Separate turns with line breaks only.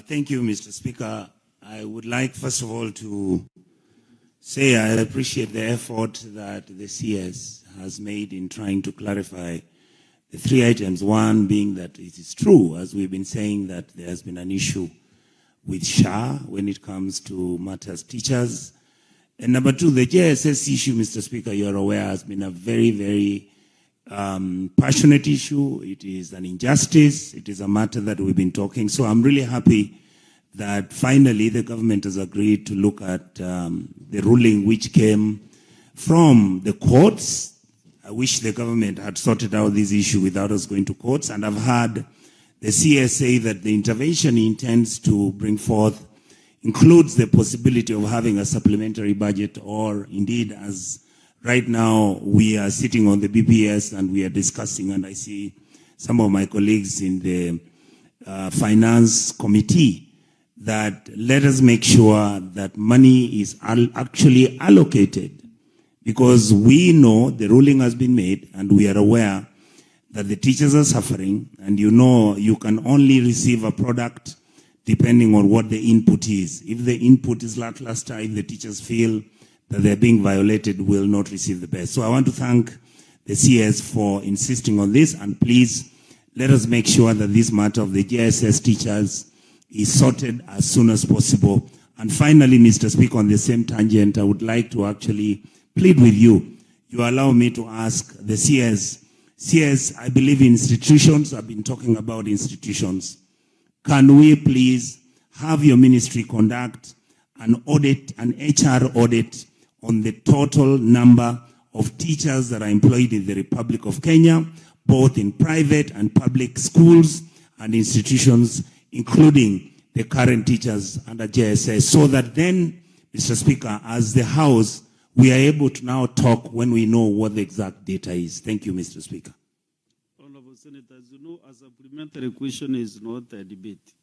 Thank you, Mr. Speaker. I would like, first of all, to say I appreciate the effort that the CS has made in trying to clarify the three items. One being that it is true, as we've been saying, that there has been an issue with SHA when it comes to matters teachers. And number two, the JSS issue, Mr. Speaker, you're aware, has been a very, very passionate issue. It is an injustice. It is a matter that we've been talking. So I'm really happy that finally the government has agreed to look at the ruling which came from the courts. I wish the government had sorted out this issue without us going to courts. And I've heard the CS say that the intervention he intends to bring forth includes the possibility of having a supplementary budget, or indeed, as right now we are sitting on the BPS and we are discussing, and I see some of my colleagues in the finance committee, that let us make sure that money is actually allocated, because we know the ruling has been made and we are aware that the teachers are suffering, and you know you can only receive a product depending on what the input is. If the input is lackluster, if the teachers feel that they're being violated, will not receive the best. So I want to thank the CS for insisting on this, and please let us make sure that this matter of the JSS teachers is sorted as soon as possible. And finally, Mr. Speaker, on the same tangent, I would like to actually plead with you. You allow me to ask the CS. CS, I believe in institutions. I've been talking about institutions. Can we please have your ministry conduct an audit, an HR audit, on the total number of teachers that are employed in the Republic of Kenya, both in private and public schools and institutions, including the current teachers under JSS, so that then, Mr. Speaker, as the House, we are able to now talk when we know what the exact data is. Thank you, Mr. Speaker.
Honorable Senators, you know, a supplementary question is not a debate.